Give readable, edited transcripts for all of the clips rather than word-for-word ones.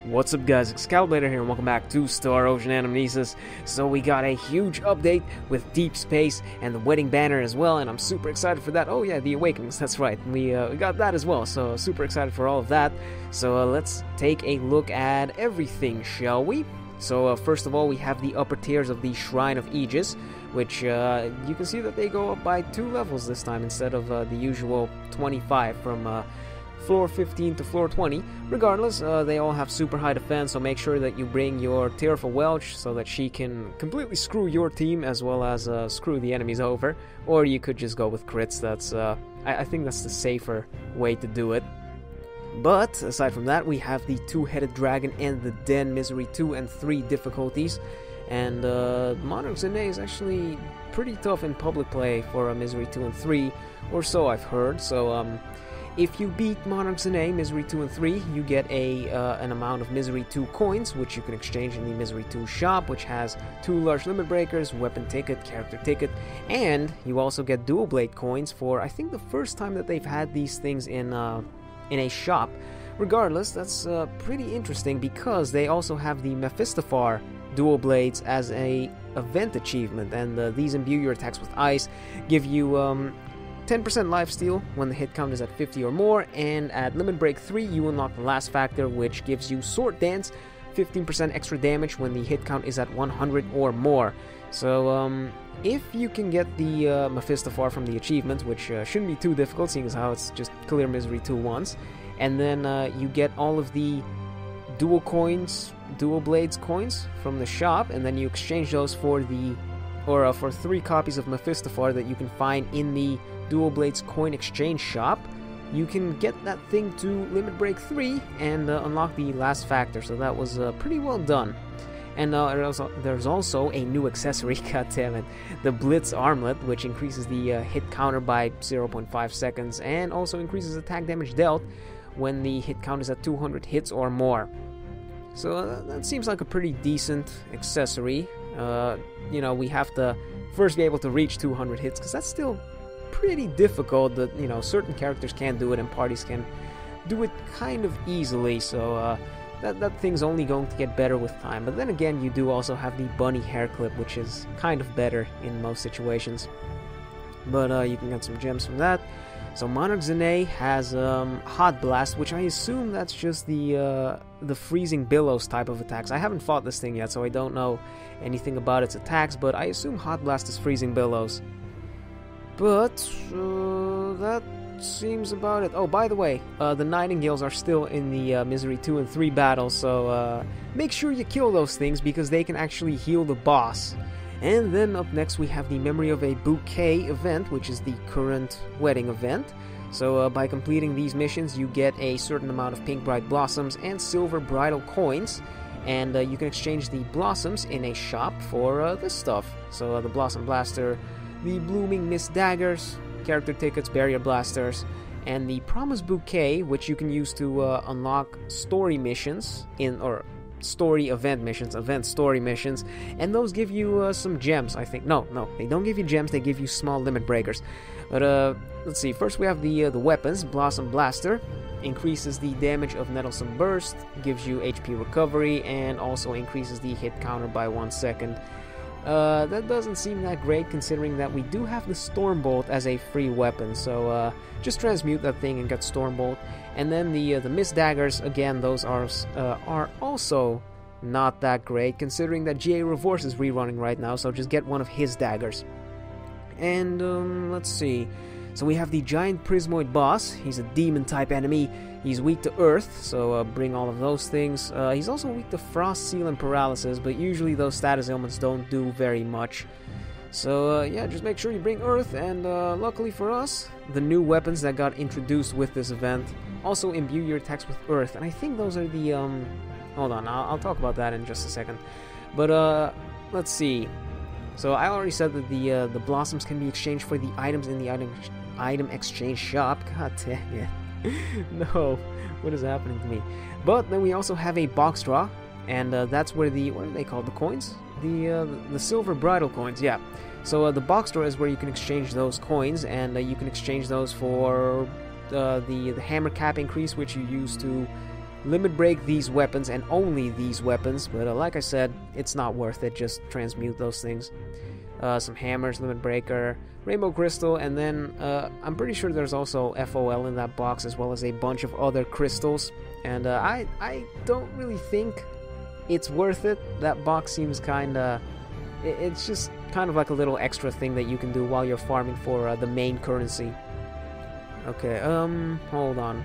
What's up guys, Excalibur here and welcome back to Star Ocean Anamnesis. So we got a huge update with Deep Space and the Wedding Banner as well, and I'm super excited for that. Oh yeah, the Awakenings, that's right, we got that as well, so super excited for all of that. So let's take a look at everything, shall we? So first of all, we have the upper tiers of the Shrine of Aegis, which you can see that they go up by 2 levels this time instead of the usual 25 from floor 15 to floor 20. Regardless, they all have super high defense, so make sure that you bring your Tearful Welch so that she can completely screw your team as well as screw the enemies over. Or you could just go with crits. That's I think that's the safer way to do it. But aside from that, we have the Two-Headed Dragon and the Den Misery 2 and 3 difficulties. And Monarch Zene is actually pretty tough in public play for a Misery 2 and 3, or so I've heard. So if you beat Monarch Zene, Misery 2 and 3, you get an amount of Misery 2 coins, which you can exchange in the Misery 2 shop, which has 2 large limit breakers, weapon ticket, character ticket, and you also get dual blade coins for, I think, the first time that they've had these things in a shop. Regardless, that's pretty interesting because they also have the Mephistophar dual blades as a event achievement, and these imbue your attacks with ice, give you 10% lifesteal when the hit count is at 50 or more, and at Limit Break 3 you unlock the last factor, which gives you Sword Dance, 15% extra damage when the hit count is at 100 or more. So if you can get the Mephistophar from the achievement, which shouldn't be too difficult seeing as how it's just clear Misery 2 once, and then you get all of the dual blades coins from the shop, and then you exchange those for for 3 copies of Mephistophar that you can find in the Dual Blades coin exchange shop, you can get that thing to Limit Break 3 and unlock the last factor. So that was pretty well done. And there's also a new accessory, goddammit, the Blitz Armlet, which increases the hit counter by 0.5 seconds and also increases attack damage dealt when the hit count is at 200 hits or more. So that seems like a pretty decent accessory. You know, we have to first be able to reach 200 hits, because that's still pretty difficult. That, you know, certain characters can't do it and parties can do it kind of easily, so that thing's only going to get better with time. But then again, you do also have the bunny hair clip, which is kind of better in most situations. But you can get some gems from that. So Monarch Zene has Hot Blast, which I assume that's just the Freezing Billows type of attacks. I haven't fought this thing yet, so I don't know anything about its attacks, but I assume Hot Blast is Freezing Billows. But that seems about it. Oh, by the way, the Nightingales are still in the Misery 2 and 3 battles, so make sure you kill those things because they can actually heal the boss. And then up next we have the Memory of a Bouquet event, which is the current wedding event. So by completing these missions you get a certain amount of Pink Bright Blossoms and Silver Bridal coins, and you can exchange the blossoms in a shop for this stuff. So the Blossom Blaster, the Blooming Mist Daggers, character tickets, Barrier Blasters, and the Promise Bouquet, which you can use to unlock story missions story event missions, event story missions, and those give you some gems, I think. No, they don't give you gems, they give you small limit breakers. But let's see, first we have the weapons. Blossom Blaster increases the damage of Nettlesome Burst, gives you HP recovery, and also increases the hit counter by 1 second. That doesn't seem that great considering that we do have the Stormbolt as a free weapon, so just transmute that thing and get Stormbolt. And then the Mist Daggers, again, those are also not that great considering that GA Reverse is rerunning right now, so just get one of his daggers. And let's see, so we have the Giant Prismoid boss. He's a demon type enemy. He's weak to Earth, so bring all of those things. He's also weak to Frost, Seal, and Paralysis, but usually those status ailments don't do very much. So yeah, just make sure you bring Earth, and luckily for us, the new weapons that got introduced with this event also imbue your attacks with Earth, and I think those are the hold on, I'll talk about that in just a second. But let's see. So I already said that the blossoms can be exchanged for the items in the item exchange shop. God dang it. No, what is happening to me? But then we also have a box draw, and that's where what are they called? The coins? The Silver Bridal coins, yeah. So the box draw is where you can exchange those coins, and you can exchange those for the hammer cap increase, which you use to limit break these weapons and only these weapons, but like I said, it's not worth it. Just transmute those things. Some hammers, limit breaker, rainbow crystal, and then I'm pretty sure there's also FOL in that box, as well as a bunch of other crystals. And I don't really think it's worth it. That box seems kinda... It's just kind of like a little extra thing that you can do while you're farming for the main currency. Okay, hold on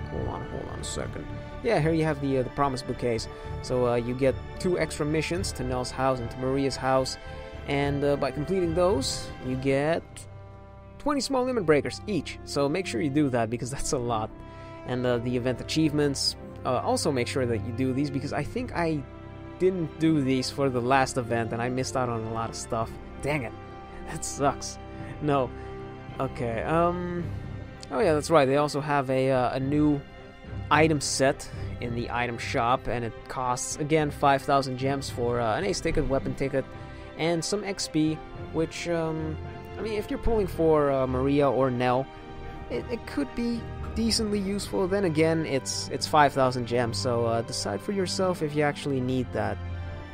a second. Yeah, here you have the promise bouquets. So you get 2 extra missions to Nell's house and to Maria's house. And by completing those, you get 20 small limit breakers each. So make sure you do that, because that's a lot. And the event achievements, also make sure that you do these, because I think I didn't do these for the last event and I missed out on a lot of stuff. Dang it. That sucks. No. Okay, oh yeah, that's right. They also have a new item set in the item shop, and it costs, again, 5,000 gems for an ace ticket, weapon ticket, and some XP, which, I mean, if you're pulling for Maria or Nell, it could be decently useful. Then again, it's 5,000 gems, so decide for yourself if you actually need that.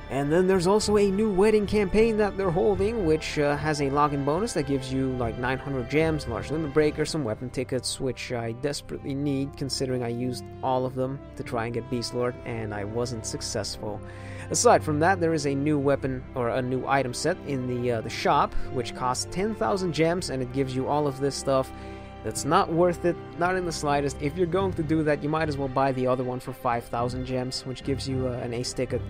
And then there's also a new wedding campaign that they're holding, which has a login bonus that gives you like 900 gems, large limit breaker, some weapon tickets, which I desperately need, considering I used all of them to try and get Beast Lord, and I wasn't successful. Aside from that, there is a new weapon, or a new item set in the shop, which costs 10,000 gems, and it gives you all of this stuff. That's not worth it, not in the slightest. If you're going to do that, you might as well buy the other one for 5,000 gems, which gives you an ace ticket.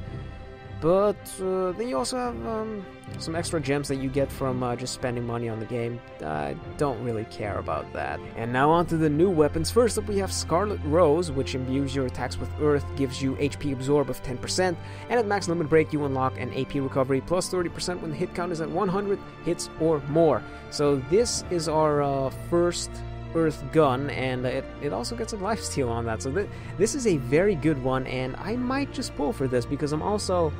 But then you also have some extra gems that you get from just spending money on the game. I don't really care about that. And now on to the new weapons. First up, we have Scarlet Rose, which imbues your attacks with Earth, gives you HP absorb of 10%, and at max limit break you unlock an AP recovery plus 30% when the hit count is at 100 hits or more. So this is our first Earth gun, and it also gets a lifesteal on that. So this is a very good one, and I might just pull for this, because I'm also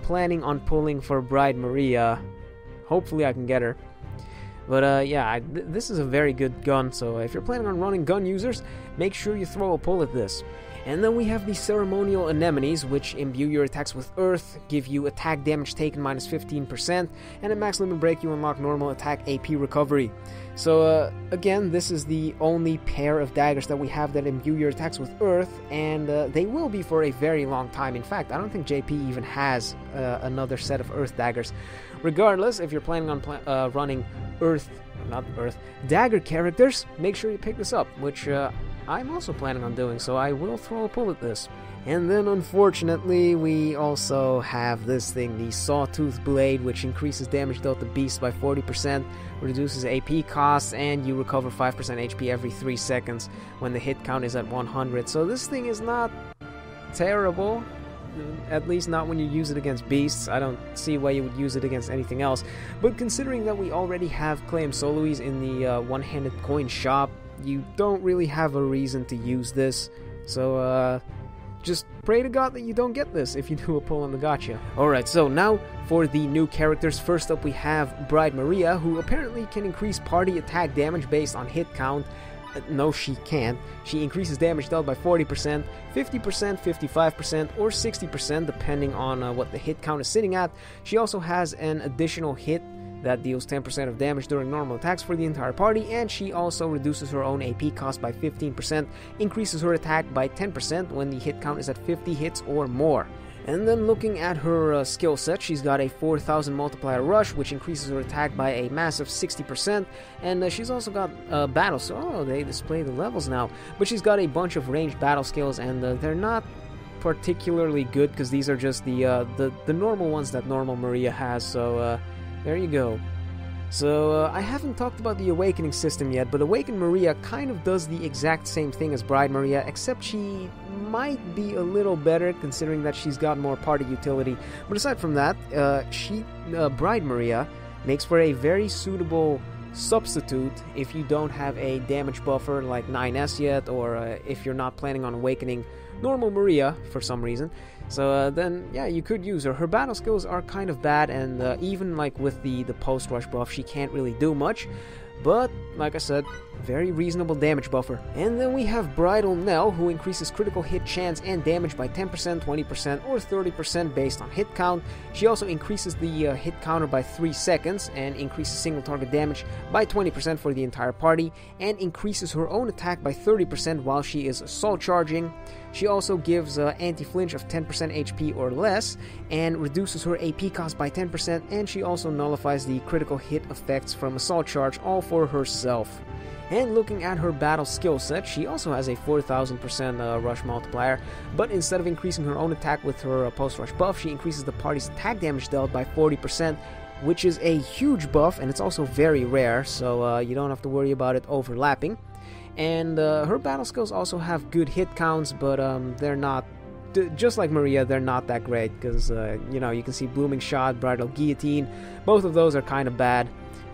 planning on pulling for Bride Maria. Hopefully I can get her. But yeah, this is a very good gun, so if you're planning on running gun users, make sure you throw a pull at this. And then we have the Ceremonial Anemones, which imbue your attacks with Earth, give you attack damage taken minus 15%, and at max limit break you unlock normal attack AP recovery. So again, this is the only pair of daggers that we have that imbue your attacks with Earth, and they will be for a very long time. In fact, I don't think JP even has another set of Earth daggers. Regardless, if you're planning on running dagger characters, make sure you pick this up, which I'm also planning on doing, so I will throw a pull at this. And then, unfortunately, we also have this thing, the Sawtooth Blade, which increases damage dealt to beasts by 40%, reduces AP costs, and you recover 5% HP every 3 seconds when the hit count is at 100. So this thing is not terrible, at least not when you use it against beasts. I don't see why you would use it against anything else. But considering that we already have Clay Solois in the one-handed coin shop, you don't really have a reason to use this. So, just pray to God that you don't get this if you do a pull on the gacha. Alright, so now for the new characters. First up we have Bride Maria, who apparently can increase party attack damage based on hit count. No, she can't. She increases damage dealt by 40%, 50%, 55%, or 60% depending on what the hit count is sitting at. She also has an additional hit that deals 10% of damage during normal attacks for the entire party, and she also reduces her own AP cost by 15%, increases her attack by 10% when the hit count is at 50 hits or more. And then looking at her skill set, she's got a 4000 multiplier rush, which increases her attack by a massive 60%, and she's also got battle, so they display the levels now, but she's got a bunch of ranged battle skills, and they're not particularly good, because these are just the normal ones that normal Maria has, so there you go. So, I haven't talked about the Awakening system yet, but Awakened Maria kind of does the exact same thing as Bride Maria, except she might be a little better, considering that she's got more party utility. But aside from that, Bride Maria makes for a very suitable substitute if you don't have a damage buffer like 9S yet, or if you're not planning on awakening normal Maria for some reason. So then, yeah, you could use her. Her battle skills are kind of bad, and even like with the post-rush buff, she can't really do much. but like I said, very reasonable damage buffer. And then we have Bridal Nell, who increases critical hit chance and damage by 10%, 20%, or 30% based on hit count. She also increases the hit counter by 3 seconds and increases single target damage by 20% for the entire party, and increases her own attack by 30% while she is assault charging. She also gives anti-flinch of 10% HP or less, and reduces her AP cost by 10%, and she also nullifies the critical hit effects from assault charge, all for herself. And looking at her battle skill set, she also has a 4000% rush multiplier, but instead of increasing her own attack with her post-rush buff, she increases the party's attack damage dealt by 40%, which is a huge buff, and it's also very rare, so you don't have to worry about it overlapping. And her battle skills also have good hit counts, but they're not, just like Maria, they're not that great, because, you know, you can see Blooming Shot, Bridal Guillotine, both of those are kind of bad.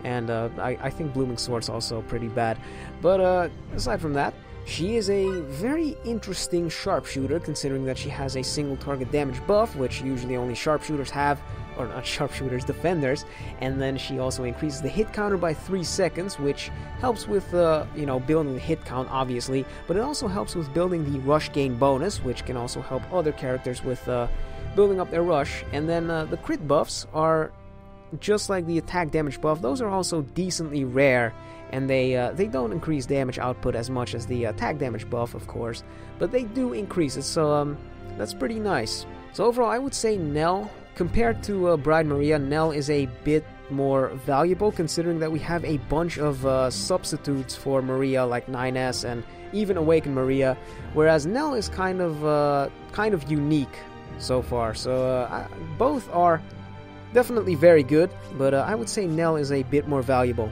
And I think Blooming Sword's also pretty bad. But aside from that, she is a very interesting sharpshooter, considering that she has a single target damage buff, which usually only sharpshooters have, or not sharpshooters, defenders. And then she also increases the hit counter by 3 seconds, which helps with, you know, building the hit count, obviously. But it also helps with building the rush gain bonus, which can also help other characters with building up their rush. And then the crit buffs are, just like the attack damage buff, those are also decently rare, and they don't increase damage output as much as the attack damage buff, of course, but they do increase it, so that's pretty nice. So overall, I would say Nell, compared to Bride Maria, Nell is a bit more valuable, considering that we have a bunch of substitutes for Maria, like 9S and even Awakened Maria, whereas Nell is kind of unique so far. So both are definitely very good, but I would say Nell is a bit more valuable.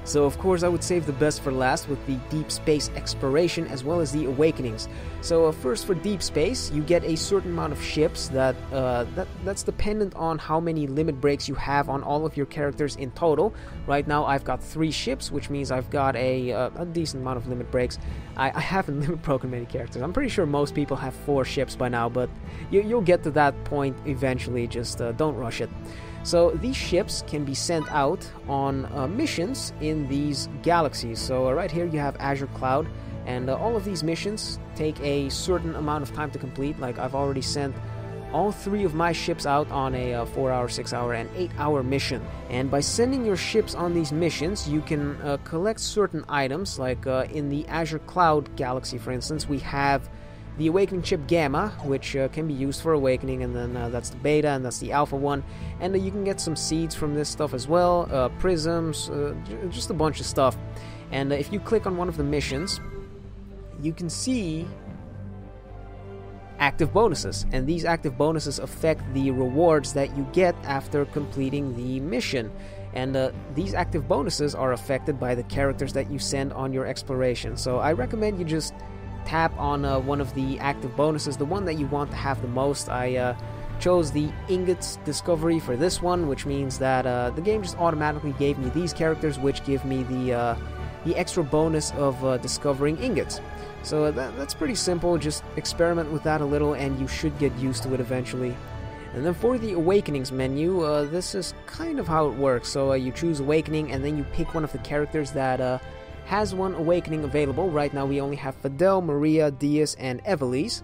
So of course I would save the best for last with the Deep Space Exploration as well as the Awakenings. So first, for Deep Space, you get a certain amount of ships that's dependent on how many limit breaks you have on all of your characters in total. Right now I've got 3 ships, which means I've got a decent amount of limit breaks. I haven't limit broken many characters. I'm pretty sure most people have 4 ships by now, but you'll get to that point eventually, just don't rush it. So these ships can be sent out on missions in these galaxies. So right here you have Azure Cloud, and all of these missions take a certain amount of time to complete. Like, I've already sent all 3 of my ships out on a 4-hour, 6-hour, and 8-hour mission. And by sending your ships on these missions, you can collect certain items. Like in the Azure Cloud galaxy, for instance, we have the Awakening Chip Gamma, which can be used for Awakening, and then that's the Beta, and that's the Alpha one. And you can get some seeds from this stuff as well, prisms, just a bunch of stuff. And if you click on one of the missions, you can see active bonuses, and these active bonuses affect the rewards that you get after completing the mission. And these active bonuses are affected by the characters that you send on your exploration. So I recommend you just tap on one of the active bonuses, the one that you want to have the most. I chose the Ingots Discovery for this one, which means that the game just automatically gave me these characters, which give me the extra bonus of discovering ingots. So that's pretty simple. Just experiment with that a little and you should get used to it eventually. And then for the Awakenings menu, this is kind of how it works. So you choose Awakening, and then you pick one of the characters that has one Awakening available. Right now we only have Fidel, Maria, Diaz, and Evelise.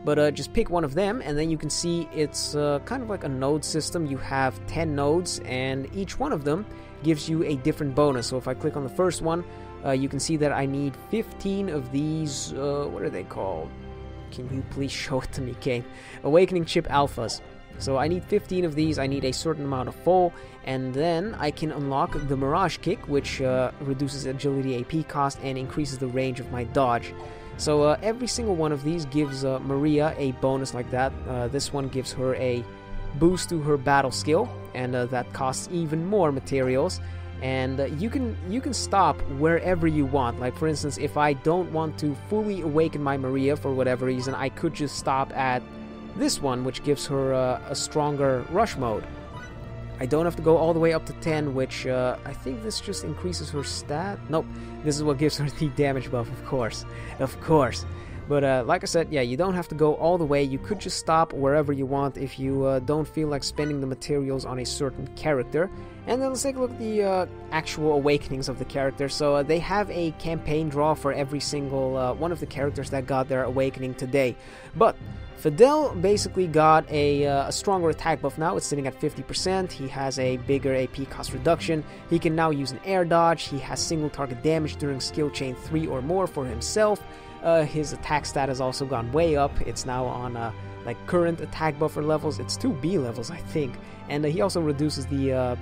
But just pick one of them, and then you can see it's kind of like a node system. You have 10 nodes, and each one of them gives you a different bonus. So if I click on the first one, you can see that I need 15 of these, what are they called? Can you please show it to me, Kane? Awakening Chip Alphas. So I need 15 of these, I need a certain amount of full, and then I can unlock the Mirage Kick, which reduces agility AP cost and increases the range of my dodge. So every single one of these gives Maria a bonus like that. This one gives her a boost to her battle skill, and that costs even more materials. And you can stop wherever you want. Like, for instance, if I don't want to fully awaken my Maria for whatever reason, I could just stop at this one, which gives her a stronger rush mode. I don't have to go all the way up to 10, which I think this just increases her stat. Nope, this is what gives her the damage buff, of course. But like I said, yeah, you don't have to go all the way. You could just stop wherever you want if you don't feel like spending the materials on a certain character. And then let's take a look at the actual awakenings of the character. So they have a campaign draw for every single one of the characters that got their awakening today. But Fidel basically got a stronger attack buff now. It's sitting at 50%. He has a bigger AP cost reduction. He can now use an air dodge. He has single target damage during skill chain 3 or more for himself. His attack stat has also gone way up. It's now on like current attack buffer levels. It's 2B levels, I think. And he also reduces the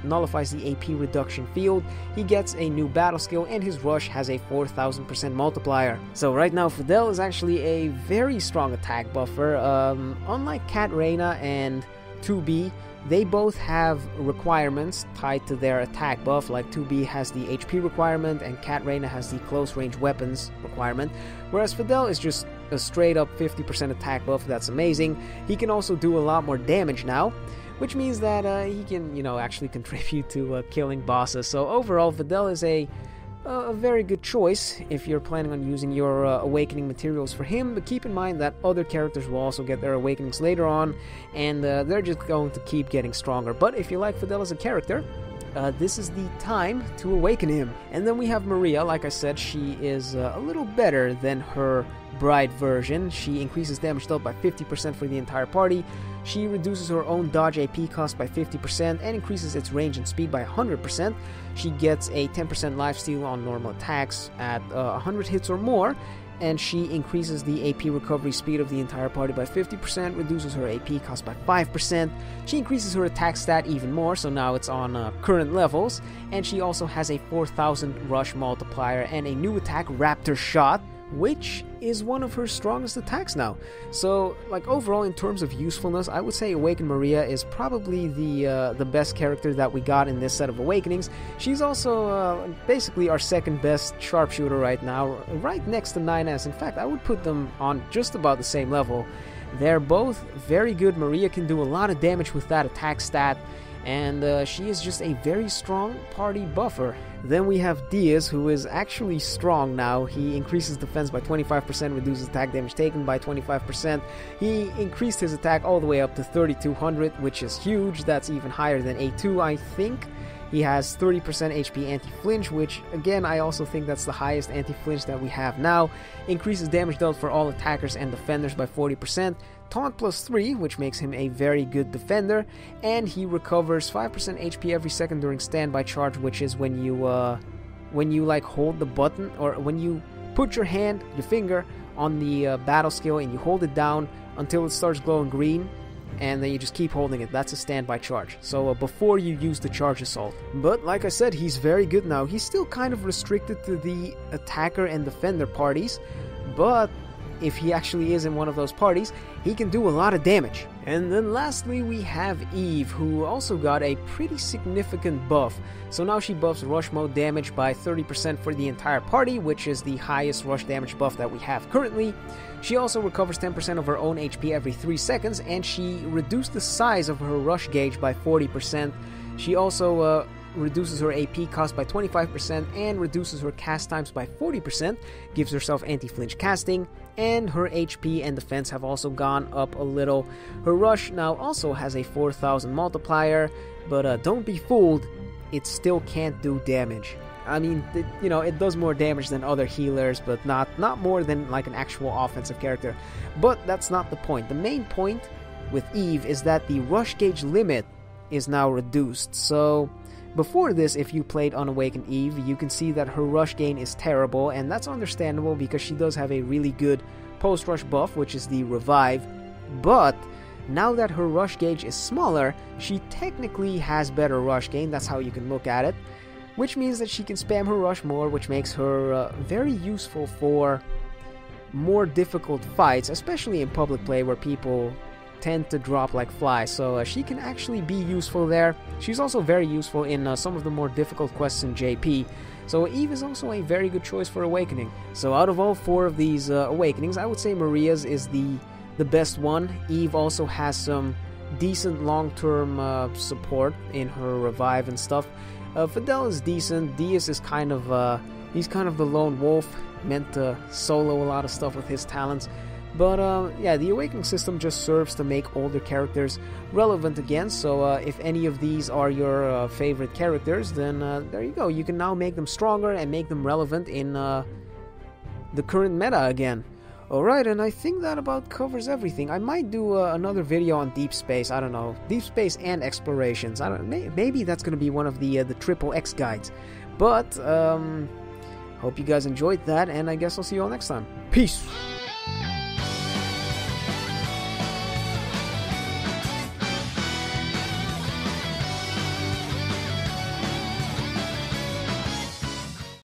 nullifies the AP reduction field. He gets a new battle skill, and his rush has a 4000% multiplier. So right now Fidel is actually a very strong attack buffer. Unlike Cat Reina and 2B, they both have requirements tied to their attack buff, like 2B has the HP requirement and Cat Reina has the close range weapons requirement, whereas Fidel is just a straight up 50% attack buff. That's amazing. He can also do a lot more damage now, which means that he can, you know, actually contribute to killing bosses. So overall, Fidel is a very good choice if you're planning on using your awakening materials for him, but keep in mind that other characters will also get their awakenings later on, and they're just going to keep getting stronger. But if you like Fidel as a character, this is the time to awaken him. And then we have Maria. Like I said, she is a little better than her Bride version. She increases damage dealt by 50% for the entire party. She reduces her own dodge AP cost by 50% and increases its range and speed by 100%. She gets a 10% lifesteal on normal attacks at 100 hits or more, and she increases the AP recovery speed of the entire party by 50%, reduces her AP cost by 5%. She increases her attack stat even more, so now it's on current levels, and she also has a 4000 rush multiplier and a new attack, Raptor Shot, which is one of her strongest attacks now. So, like, overall, in terms of usefulness, I would say Awakened Maria is probably the best character that we got in this set of Awakenings. She's also basically our second best sharpshooter right now, right next to 9S. In fact, I would put them on just about the same level. They're both very good. Maria can do a lot of damage with that attack stat, and she is just a very strong party buffer. Then we have Diaz, who is actually strong now. He increases defense by 25%, reduces attack damage taken by 25%. He increased his attack all the way up to 3200, which is huge. That's even higher than A2, I think. He has 30% HP anti-flinch, which, again, I also think that's the highest anti-flinch that we have now. Increases damage dealt for all attackers and defenders by 40%. Taunt plus 3, which makes him a very good defender. And he recovers 5% HP every second during standby charge, which is when you like hold the button, or when you put your finger on the battle skill and you hold it down until it starts glowing green, and then you just keep holding it. That's a standby charge. So before you use the charge assault. But like I said, he's very good now. He's still kind of restricted to the attacker and defender parties, but if he actually is in one of those parties, he can do a lot of damage. And then lastly, we have Eve, who also got a pretty significant buff. So now she buffs rush mode damage by 30% for the entire party, which is the highest rush damage buff that we have currently. She also recovers 10% of her own HP every 3 seconds, and she reduced the size of her rush gauge by 40%. She also reduces her AP cost by 25% and reduces her cast times by 40%, gives herself anti-flinch casting, and her HP and defense have also gone up a little. Her rush now also has a 4000 multiplier, but don't be fooled, it still can't do damage. I mean, it does more damage than other healers, but not more than like an actual offensive character. But that's not the point. The main point with Eve is that the rush gauge limit is now reduced. So before this, if you played Unawakened Eve, you can see that her rush gain is terrible, and that's understandable because she does have a really good post-rush buff, which is the Revive. But now that her rush gauge is smaller, she technically has better rush gain. That's how you can look at it, which means that she can spam her rush more, which makes her very useful for more difficult fights, especially in public play where people tend to drop like flies. So she can actually be useful there. She's also very useful in some of the more difficult quests in JP. So Eve is also a very good choice for Awakening. So out of all 4 of these Awakenings, I would say Maria's is the best one. Eve also has some decent long-term support in her Revive and stuff. Fidel is decent. Diaz is kind of He's kind of the lone wolf, meant to solo a lot of stuff with his talents. But yeah, the Awakening system just serves to make older characters relevant again, so if any of these are your favorite characters, then there you go. You can now make them stronger and make them relevant in the current meta again. Alright, and I think that about covers everything. I might do another video on Deep Space, I don't know. Deep Space and Explorations. Maybe that's going to be one of the Triple X guides. But, hope you guys enjoyed that, and I guess I'll see you all next time. Peace!